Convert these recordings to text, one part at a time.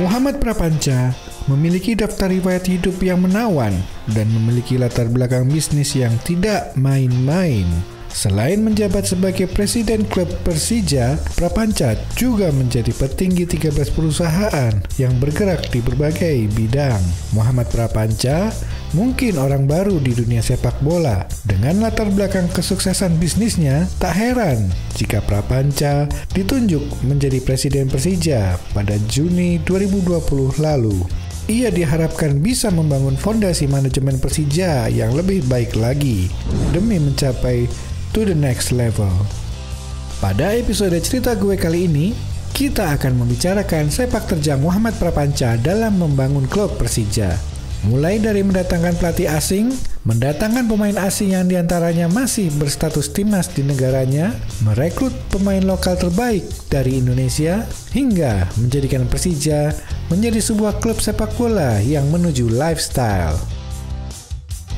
Muhammad Prapanca memiliki daftar riwayat hidup yang menawan dan memiliki latar belakang bisnis yang tidak main-main. Selain menjabat sebagai presiden klub Persija, Prapanca juga menjadi petinggi 13 perusahaan yang bergerak di berbagai bidang. Muhammad Prapanca mungkin orang baru di dunia sepak bola. Dengan latar belakang kesuksesan bisnisnya, tak heran jika Prapanca ditunjuk menjadi presiden Persija pada Juni 2020 lalu. Ia diharapkan bisa membangun fondasi manajemen Persija yang lebih baik lagi demi mencapai to the next level. Pada episode cerita gue kali ini, kita akan membicarakan sepak terjang Muhammad Prapanca dalam membangun klub Persija. Mulai dari mendatangkan pelatih asing, mendatangkan pemain asing yang diantaranya masih berstatus timnas di negaranya, merekrut pemain lokal terbaik dari Indonesia, hingga menjadikan Persija menjadi sebuah klub sepak bola yang menuju lifestyle.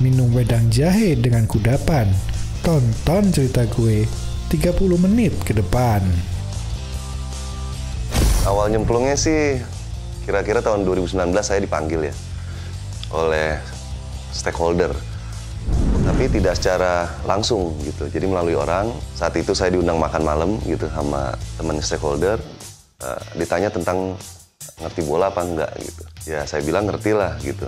Minum wedang jahe dengan kudapan. Tonton cerita gue 30 menit ke depan. Awal nyemplungnya sih kira-kira tahun 2019 saya dipanggil ya oleh stakeholder. Tapi tidak secara langsung gitu. Jadi melalui orang. Saat itu saya diundang makan malam gitu sama teman stakeholder. Ditanya tentang ngerti bola apa enggak gitu. Ya saya bilang ngerti lah gitu.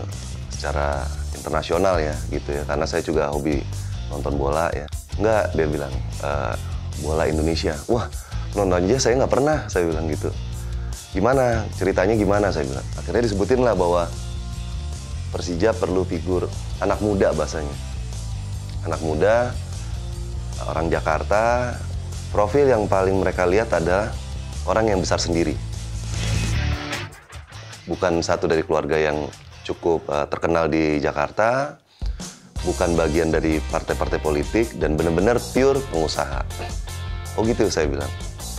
Secara internasional ya gitu ya. Karena saya juga hobi nonton bola ya. Enggak, dia bilang, bola Indonesia. Wah, nonton aja saya nggak pernah, saya bilang gitu. Gimana, ceritanya gimana, saya bilang. Akhirnya disebutin lah bahwa Persija perlu figur anak muda bahasanya. Anak muda, orang Jakarta, profil yang paling mereka lihat adalah orang yang besar sendiri. Bukan satu dari keluarga yang cukup terkenal di Jakarta, bukan bagian dari partai-partai politik, dan benar-benar pure pengusaha. Oh gitu saya bilang.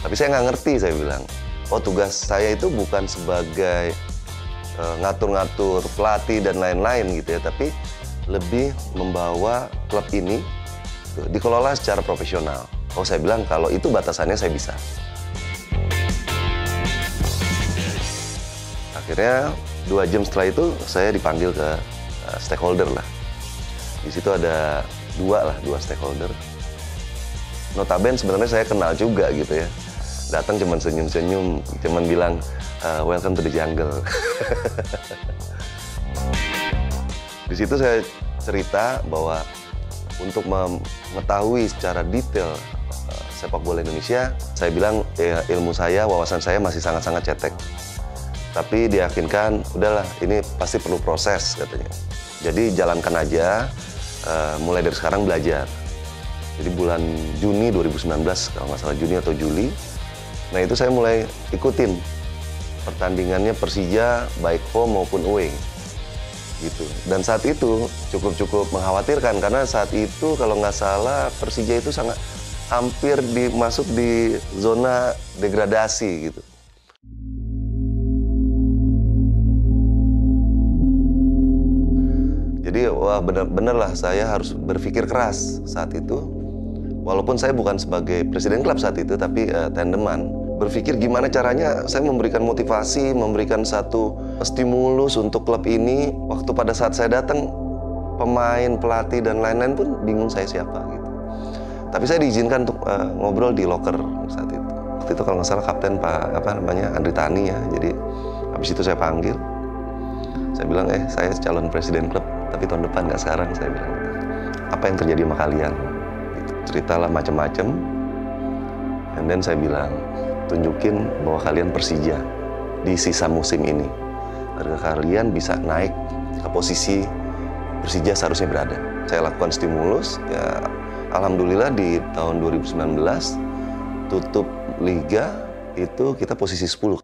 Tapi saya nggak ngerti, saya bilang. Oh tugas saya itu bukan sebagai ngatur-ngatur pelatih dan lain-lain gitu ya, tapi lebih membawa klub ini dikelola secara profesional. Oh saya bilang kalau itu batasannya saya bisa. Akhirnya 2 jam setelah itu saya dipanggil ke stakeholder lah. Di situ ada dua stakeholder. Notabene sebenarnya saya kenal juga gitu ya. Datang cuman senyum-senyum, cuman bilang welcome to the jungle. Di situ saya cerita bahwa untuk mengetahui secara detail sepak bola Indonesia, saya bilang ilmu saya, wawasan saya masih sangat-sangat cetek. Tapi diyakinkan, udahlah ini pasti perlu proses katanya. Jadi jalankan aja. Mulai dari sekarang belajar. Jadi bulan Juni 2019, kalau nggak salah Juni atau Juli, nah itu saya mulai ikutin pertandingannya Persija, baik home maupun away. Gitu. Dan saat itu cukup mengkhawatirkan, karena saat itu kalau nggak salah Persija itu sangat hampir masuk di zona degradasi gitu. Jadi wah bener lah saya harus berpikir keras saat itu. Walaupun saya bukan sebagai presiden klub saat itu, tapi tandeman. Berpikir gimana caranya saya memberikan motivasi, memberikan satu stimulus untuk klub ini. Waktu pada saat saya datang, pemain, pelatih, dan lain-lain pun bingung saya siapa gitu. Tapi saya diizinkan untuk ngobrol di locker saat itu. Waktu itu kalau nggak salah kapten Andri Tani ya. Jadi habis itu saya panggil. Saya bilang, saya calon presiden klub. Tapi tahun depan, nggak sekarang, saya bilang. Apa yang terjadi sama kalian? Gitu. Ceritalah macam-macam. And then saya bilang, tunjukin bahwa kalian Persija di sisa musim ini. Agar kalian bisa naik ke posisi Persija seharusnya berada. Saya lakukan stimulus, ya alhamdulillah di tahun 2019, tutup Liga, itu kita posisi 10.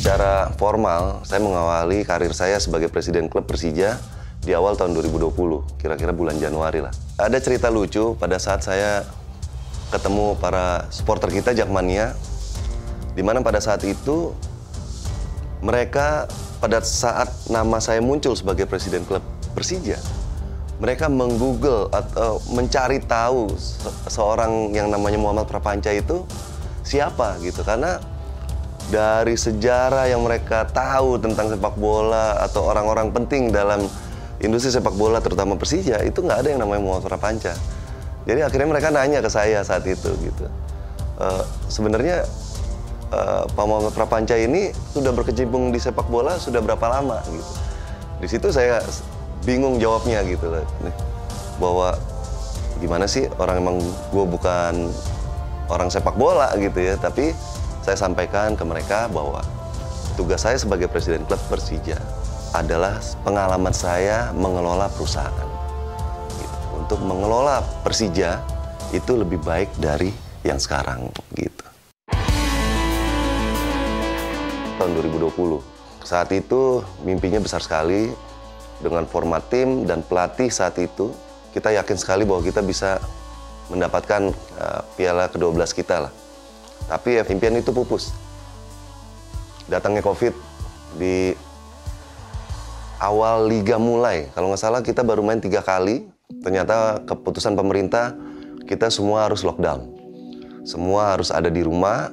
Secara formal, saya mengawali karir saya sebagai presiden klub Persija di awal tahun 2020, kira-kira bulan Januari lah. Ada cerita lucu pada saat saya ketemu para supporter kita Jakmania, di mana pada saat itu mereka pada saat nama saya muncul sebagai presiden klub Persija, mereka menggoogle atau mencari tahu seorang yang namanya Muhammad Prapanca itu siapa gitu. Karena dari sejarah yang mereka tahu tentang sepak bola atau orang-orang penting dalam industri sepak bola terutama Persija, itu nggak ada yang namanya Muhammad Prapanca. Jadi akhirnya mereka nanya ke saya saat itu gitu. Sebenarnya Pak Muhammad Prapanca ini sudah berkecimpung di sepak bola sudah berapa lama gitu. Di situ saya bingung jawabnya gitu loh. Bahwa gimana sih orang emang gue bukan orang sepak bola gitu ya, tapi saya sampaikan ke mereka bahwa tugas saya sebagai presiden klub Persija adalah pengalaman saya mengelola perusahaan. Gitu. Untuk mengelola Persija itu lebih baik dari yang sekarang gitu. Tahun 2020, saat itu mimpinya besar sekali dengan format tim dan pelatih saat itu. Kita yakin sekali bahwa kita bisa mendapatkan piala ke-12 kita lah. Tapi impian itu pupus. Datangnya COVID di awal liga mulai. Kalau nggak salah kita baru main 3 kali. Ternyata keputusan pemerintah kita semua harus lockdown. Semua harus ada di rumah.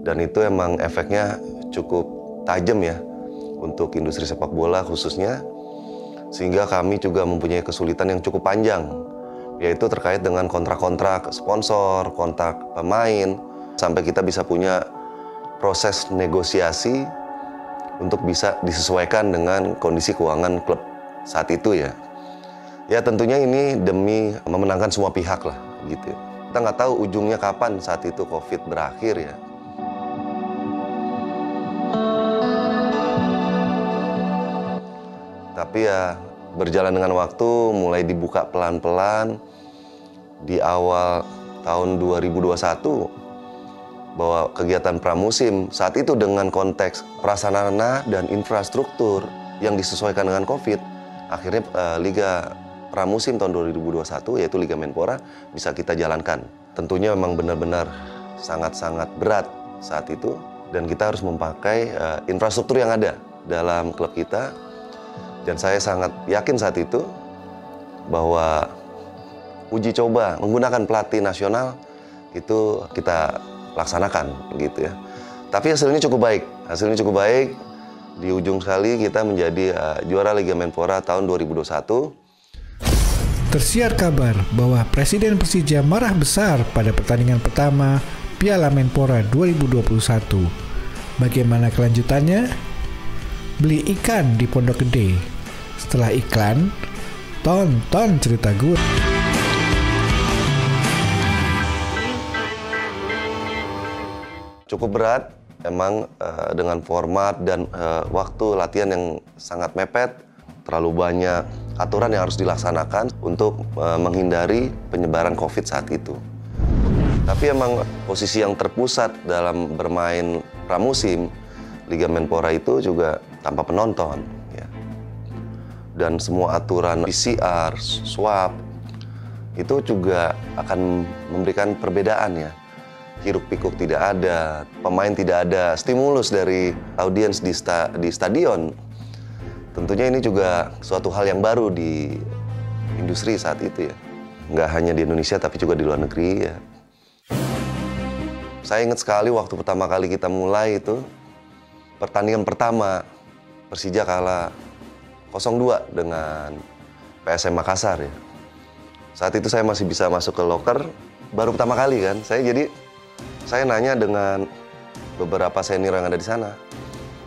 Dan itu emang efeknya cukup tajam ya untuk industri sepak bola khususnya. Sehingga kami juga mempunyai kesulitan yang cukup panjang. Yaitu terkait dengan kontrak-kontrak sponsor, kontrak pemain. Sampai kita bisa punya proses negosiasi untuk bisa disesuaikan dengan kondisi keuangan klub saat itu ya. Ya tentunya ini demi memenangkan semua pihak lah gitu. Kita nggak tahu ujungnya kapan saat itu COVID berakhir ya. Tapi ya berjalan dengan waktu mulai dibuka pelan-pelan di awal tahun 2021 bahwa kegiatan pramusim saat itu dengan konteks prasarana dan infrastruktur yang disesuaikan dengan COVID, akhirnya Liga Pramusim tahun 2021 yaitu Liga Menpora bisa kita jalankan. Tentunya memang benar-benar sangat-sangat berat saat itu dan kita harus memakai infrastruktur yang ada dalam klub kita. Dan saya sangat yakin saat itu bahwa uji coba menggunakan pelatih nasional itu kita laksanakan gitu ya. Tapi hasilnya cukup baik. Hasilnya cukup baik. Di ujung sekali kita menjadi juara Liga Menpora tahun 2021. Tersiar kabar bahwa Presiden Persija marah besar pada pertandingan pertama Piala Menpora 2021. Bagaimana kelanjutannya? Beli ikan di Pondok Gede. Setelah iklan, tonton cerita gue. Cukup berat, emang dengan format dan waktu latihan yang sangat mepet, terlalu banyak aturan yang harus dilaksanakan untuk menghindari penyebaran COVID saat itu. Tapi emang posisi yang terpusat dalam bermain pramusim Liga Menpora itu juga tanpa penonton, ya. Dan semua aturan PCR, swab, itu juga akan memberikan perbedaan ya. Hiruk-pikuk tidak ada, pemain tidak ada, stimulus dari audiens di stadion. Tentunya ini juga suatu hal yang baru di industri saat itu ya. Nggak hanya di Indonesia tapi juga di luar negeri ya. Saya ingat sekali waktu pertama kali kita mulai itu, pertandingan pertama Persija kalah 0-2 dengan PSM Makassar ya. Saat itu saya masih bisa masuk ke loker, baru pertama kali kan. Saya nanya dengan beberapa senior yang ada di sana,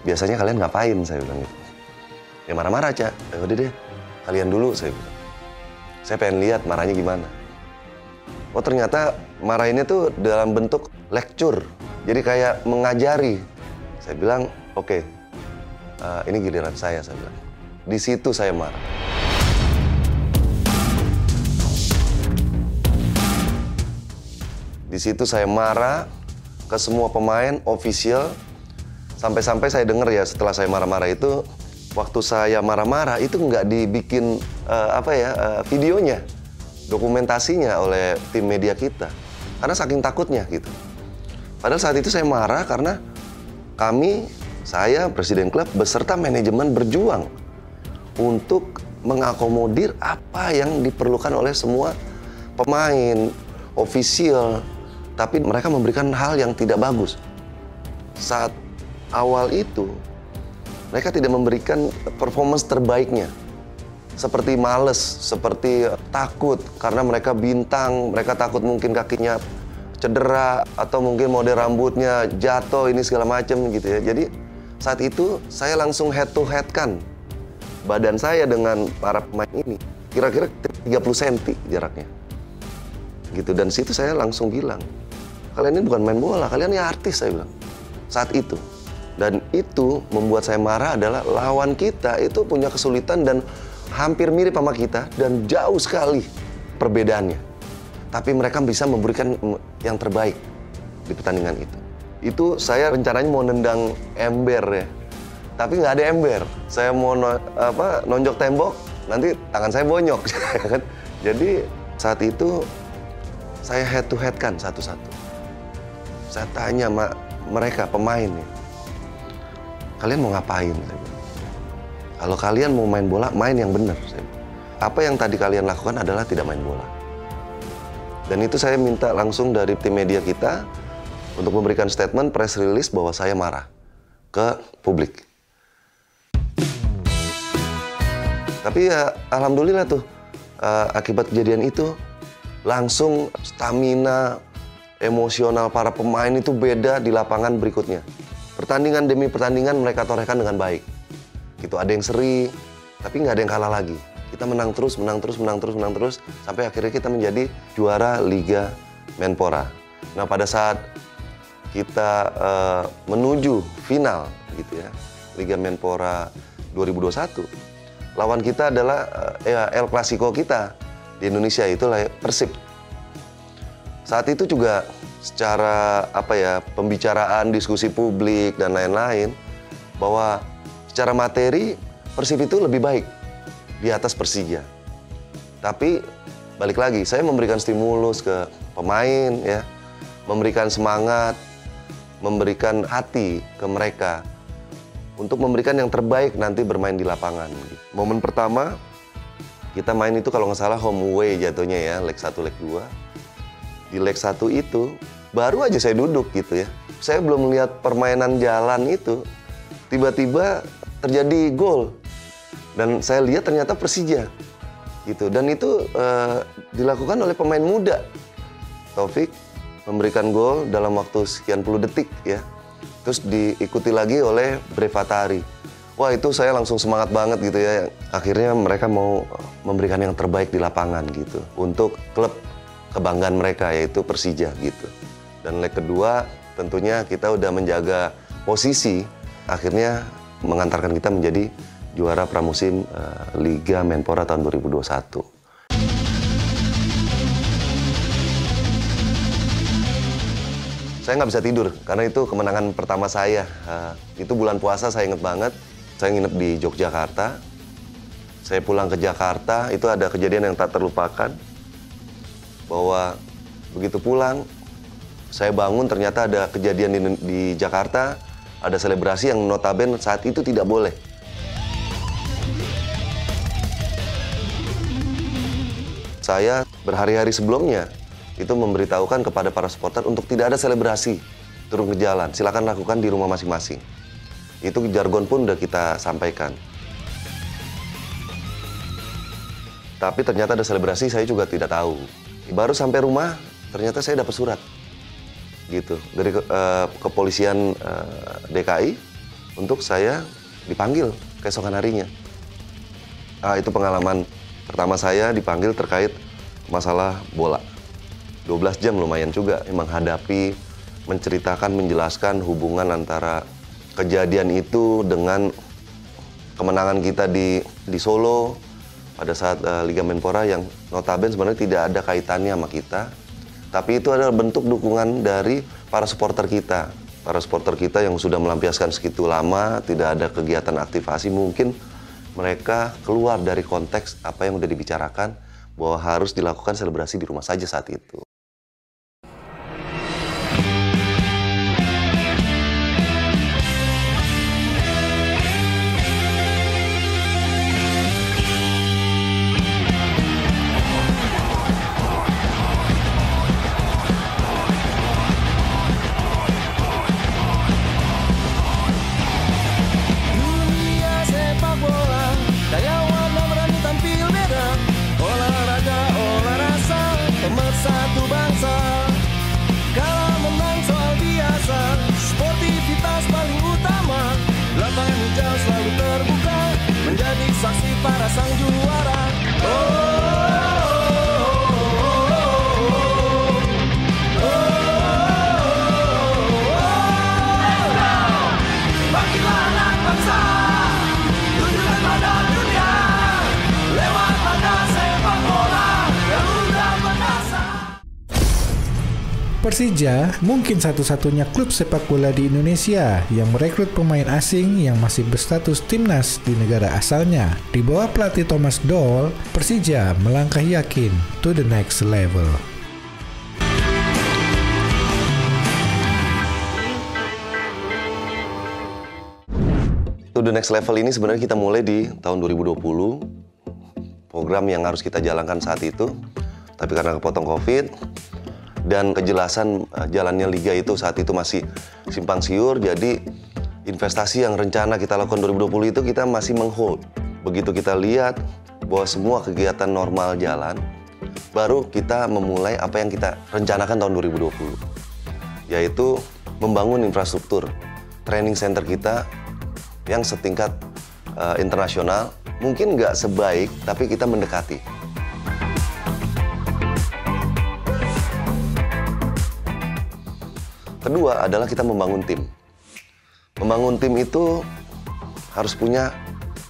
biasanya kalian ngapain? Saya bilang gitu. Ya marah-marah, Cak. Ya udah deh, kalian dulu, saya bilang. Saya pengen lihat marahnya gimana. Oh ternyata marahinnya tuh dalam bentuk lecture. Jadi kayak mengajari. Saya bilang, oke, ini giliran saya bilang. Di situ saya marah. Di situ saya marah ke semua pemain, official. Sampai-sampai saya dengar ya setelah saya marah-marah itu, waktu saya marah-marah itu nggak dibikin videonya, dokumentasinya oleh tim media kita. Karena saking takutnya gitu. Padahal saat itu saya marah karena saya, Presiden klub, beserta manajemen berjuang untuk mengakomodir apa yang diperlukan oleh semua pemain, ofisial, tapi mereka memberikan hal yang tidak bagus. Saat awal itu, mereka tidak memberikan performance terbaiknya. Seperti males, seperti takut karena mereka bintang, mereka takut mungkin kakinya cedera atau mungkin model rambutnya jatuh ini segala macam gitu ya. Jadi saat itu saya langsung head to head kan badan saya dengan para pemain ini kira-kira 30 cm jaraknya. Gitu, dan situ saya langsung bilang, kalian ini bukan main bola, kalian ini artis, saya bilang saat itu. Dan itu membuat saya marah adalah lawan kita itu punya kesulitan dan hampir mirip sama kita dan jauh sekali perbedaannya. Tapi mereka bisa memberikan yang terbaik di pertandingan itu. Itu saya rencananya mau nendang ember ya, tapi nggak ada ember. Saya mau nonjok tembok, nanti tangan saya bonyok. Jadi saat itu saya head to head kan satu-satu. Saya tanya sama mereka pemain nih, kalian mau ngapain? Kalau kalian mau main bola, main yang benar. Apa yang tadi kalian lakukan adalah tidak main bola. Dan itu saya minta langsung dari tim media kita untuk memberikan statement press release bahwa saya marah ke publik. Tapi ya alhamdulillah tuh akibat kejadian itu langsung stamina emosional para pemain itu beda di lapangan berikutnya. Pertandingan demi pertandingan mereka torehkan dengan baik. Gitu, ada yang seri, tapi nggak ada yang kalah lagi. Kita menang terus, sampai akhirnya kita menjadi juara Liga Menpora. Nah, pada saat kita menuju final, gitu ya, Liga Menpora 2021, lawan kita adalah El Clasico kita di Indonesia, itulah Persib. Saat itu juga secara pembicaraan, diskusi publik dan lain-lain, bahwa secara materi, Persib itu lebih baik di atas Persija. Tapi, balik lagi, saya memberikan stimulus ke pemain, ya, memberikan semangat, memberikan hati ke mereka untuk memberikan yang terbaik nanti bermain di lapangan. Momen pertama, kita main itu kalau nggak salah home away jatuhnya ya, leg 1, leg 2. Di leg 1 itu, baru aja saya duduk gitu ya. Saya belum melihat permainan jalan itu, tiba-tiba terjadi gol dan saya lihat ternyata Persija gitu, dan itu dilakukan oleh pemain muda. Taufik memberikan gol dalam waktu sekian puluh detik ya, terus diikuti lagi oleh Brevatari. Wah, itu saya langsung semangat banget gitu ya. Akhirnya mereka mau memberikan yang terbaik di lapangan gitu untuk klub kebanggaan mereka, yaitu Persija gitu. Dan leg kedua tentunya kita udah menjaga posisi, akhirnya mengantarkan kita menjadi juara pramusim Liga Menpora tahun 2021. Saya nggak bisa tidur karena itu kemenangan pertama saya. Itu bulan puasa, saya inget banget. Saya nginep di Yogyakarta. Saya pulang ke Jakarta, itu ada kejadian yang tak terlupakan. Bahwa begitu pulang, saya bangun ternyata ada kejadian di Jakarta. Ada selebrasi yang notabene saat itu tidak boleh. Saya berhari-hari sebelumnya itu memberitahukan kepada para supporter untuk tidak ada selebrasi turun ke jalan. Silakan lakukan di rumah masing-masing. Itu jargon pun udah kita sampaikan. Tapi ternyata ada selebrasi, saya juga tidak tahu. Baru sampai rumah, ternyata saya dapat surat. Gitu, dari kepolisian DKI untuk saya dipanggil keesokan harinya. Itu pengalaman pertama saya dipanggil terkait masalah bola. 12 jam lumayan juga menghadapi, menceritakan, menjelaskan hubungan antara kejadian itu dengan kemenangan kita di Solo pada saat Liga Menpora yang notabene sebenarnya tidak ada kaitannya sama kita. Tapi itu adalah bentuk dukungan dari para supporter kita. Para supporter kita yang sudah melampiaskan segitu lama, tidak ada kegiatan aktivasi, mungkin mereka keluar dari konteks apa yang sudah dibicarakan, bahwa harus dilakukan selebrasi di rumah saja saat itu. tangan hijau selalu terbuka, menjadi saksi para sang juara. Bangkitlah anak bangsa, tunjukkan pada dunia, lewat laga sepak bola, Garuda Perkasa. Persija mungkin satu-satunya klub sepak bola di Indonesia yang merekrut pemain asing yang masih berstatus timnas di negara asalnya. Di bawah pelatih Thomas Doll, Persija melangkah yakin to the next level. To the next level ini sebenarnya kita mulai di tahun 2020. Program yang harus kita jalankan saat itu, tapi karena kepotong COVID dan kejelasan jalannya liga itu saat itu masih simpang siur, jadi investasi yang rencana kita lakukan 2020 itu kita masih menghold. Begitu kita lihat bahwa semua kegiatan normal jalan, baru kita memulai apa yang kita rencanakan tahun 2020, yaitu membangun infrastruktur training center kita yang setingkat internasional. Mungkin nggak sebaik, tapi kita mendekati. Kedua adalah kita membangun tim. Membangun tim itu harus punya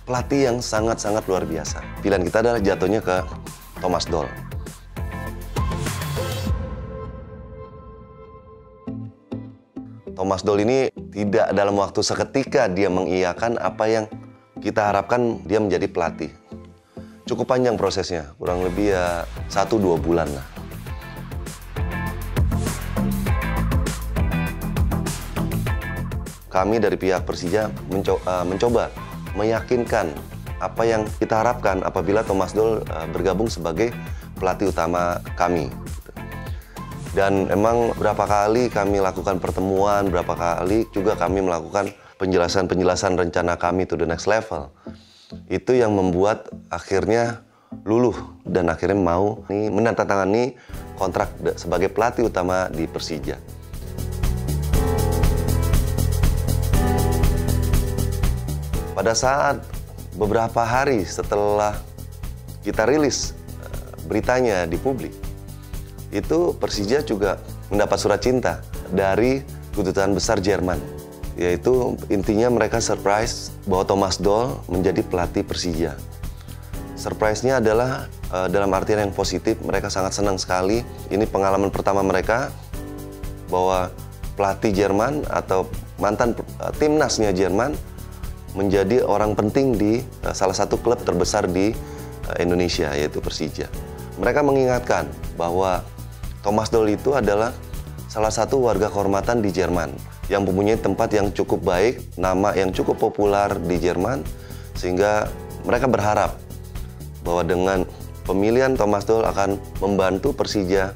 pelatih yang sangat-sangat luar biasa. Pilihan kita adalah jatuhnya ke Thomas Doll. Thomas Doll ini tidak dalam waktu seketika dia mengiyakan apa yang kita harapkan dia menjadi pelatih. Cukup panjang prosesnya, kurang lebih ya 1-2 bulan lah. Kami dari pihak Persija mencoba meyakinkan apa yang kita harapkan apabila Thomas Doll bergabung sebagai pelatih utama kami. Dan emang berapa kali kami lakukan pertemuan, berapa kali juga kami melakukan penjelasan rencana kami to the next level. Itu yang membuat akhirnya luluh dan akhirnya mau menandatangani kontrak sebagai pelatih utama di Persija. Pada saat beberapa hari setelah kita rilis beritanya di publik, itu Persija juga mendapat surat cinta dari Kedutaan Besar Jerman. Yaitu intinya mereka surprise bahwa Thomas Doll menjadi pelatih Persija. Surprise-nya adalah dalam artian yang positif, mereka sangat senang sekali. Ini pengalaman pertama mereka bahwa pelatih Jerman atau mantan timnasnya Jerman menjadi orang penting di salah satu klub terbesar di Indonesia, yaitu Persija. Mereka mengingatkan bahwa Thomas Doll itu adalah salah satu warga kehormatan di Jerman yang mempunyai tempat yang cukup baik, nama yang cukup populer di Jerman, sehingga mereka berharap bahwa dengan pemilihan Thomas Doll akan membantu Persija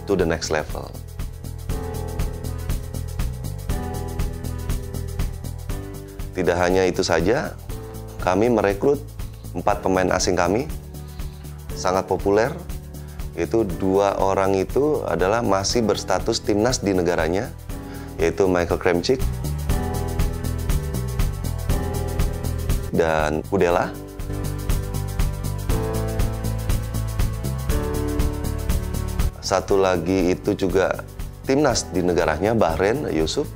to the next level. Tidak hanya itu saja, kami merekrut 4 pemain asing kami, sangat populer. Itu 2 orang itu adalah masih berstatus timnas di negaranya, yaitu Michael Kremcik dan Kudela. Satu lagi itu juga timnas di negaranya, Bahrain, Yusuf.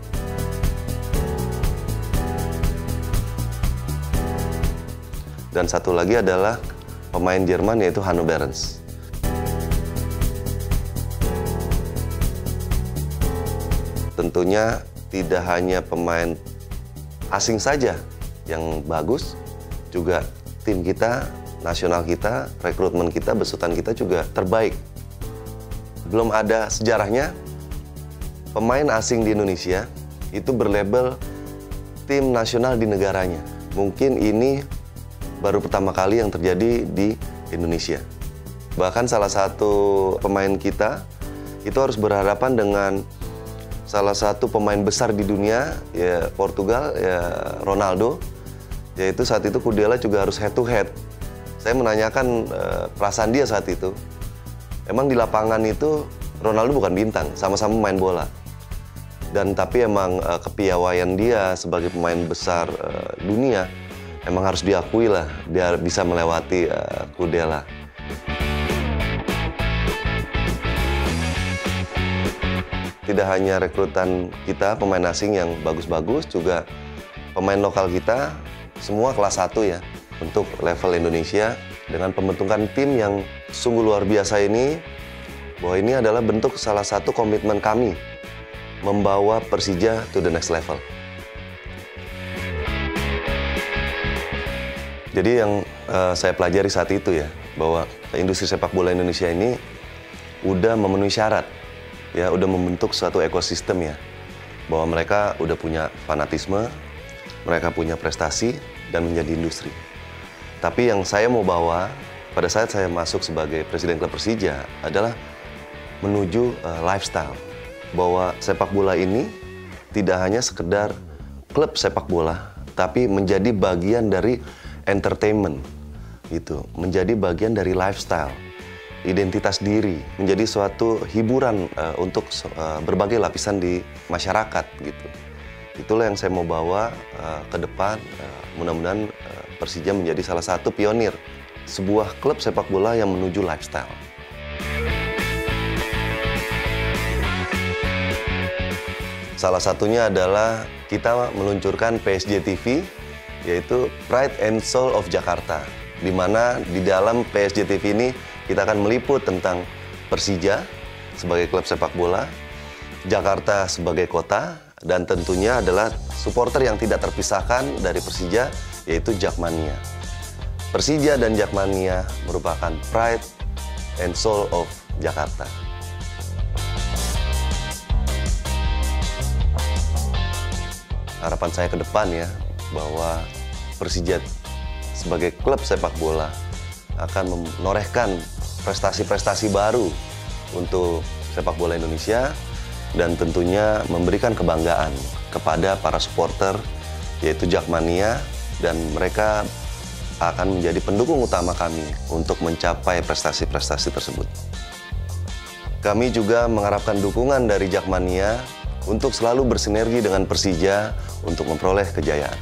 Dan satu lagi adalah pemain Jerman, yaitu Hanno Behrens. Tentunya tidak hanya pemain asing saja yang bagus, juga tim kita, nasional kita, rekrutmen kita, besutan kita juga terbaik. Belum ada sejarahnya pemain asing di Indonesia itu berlabel tim nasional di negaranya. Mungkin ini baru pertama kali yang terjadi di Indonesia. Bahkan salah satu pemain kita itu harus berhadapan dengan salah satu pemain besar di dunia, ya Portugal, ya Ronaldo. Yaitu saat itu Kudela juga harus head to head. Saya menanyakan perasaan dia saat itu. Emang di lapangan itu Ronaldo bukan bintang, sama-sama main bola. Dan tapi emang kepiawaian dia sebagai pemain besar dunia emang harus diakui lah, dia bisa melewati Kudela. Tidak hanya rekrutan kita pemain asing yang bagus-bagus, juga pemain lokal kita semua kelas 1 ya untuk level Indonesia, dengan pembentukan tim yang sungguh luar biasa ini, bahwa ini adalah bentuk salah satu komitmen kami membawa Persija to the next level. Jadi yang saya pelajari saat itu ya, bahwa industri sepak bola Indonesia ini udah memenuhi syarat, ya udah membentuk suatu ekosistem ya, bahwa mereka udah punya fanatisme, mereka punya prestasi dan menjadi industri. Tapi yang saya mau bawa pada saat saya masuk sebagai Presiden Klub Persija adalah menuju lifestyle, bahwa sepak bola ini tidak hanya sekedar klub sepak bola, tapi menjadi bagian dari entertainment, gitu, menjadi bagian dari lifestyle, identitas diri, menjadi suatu hiburan untuk berbagai lapisan di masyarakat, gitu. Itulah yang saya mau bawa ke depan. Mudah-mudahan Persija menjadi salah satu pionir sebuah klub sepak bola yang menuju lifestyle. Salah satunya adalah kita meluncurkan PSG TV, yaitu Pride and Soul of Jakarta, di mana di dalam PSG TV ini kita akan meliput tentang Persija sebagai klub sepak bola, Jakarta sebagai kota, dan tentunya adalah supporter yang tidak terpisahkan dari Persija, yaitu Jakmania. Persija dan Jakmania merupakan Pride and Soul of Jakarta. Harapan saya ke depan ya, bahwa Persija sebagai klub sepak bola akan menorehkan prestasi-prestasi baru untuk sepak bola Indonesia, dan tentunya memberikan kebanggaan kepada para supporter, yaitu Jakmania, dan mereka akan menjadi pendukung utama kami untuk mencapai prestasi-prestasi tersebut. Kami juga mengharapkan dukungan dari Jakmania untuk selalu bersinergi dengan Persija untuk memperoleh kejayaan.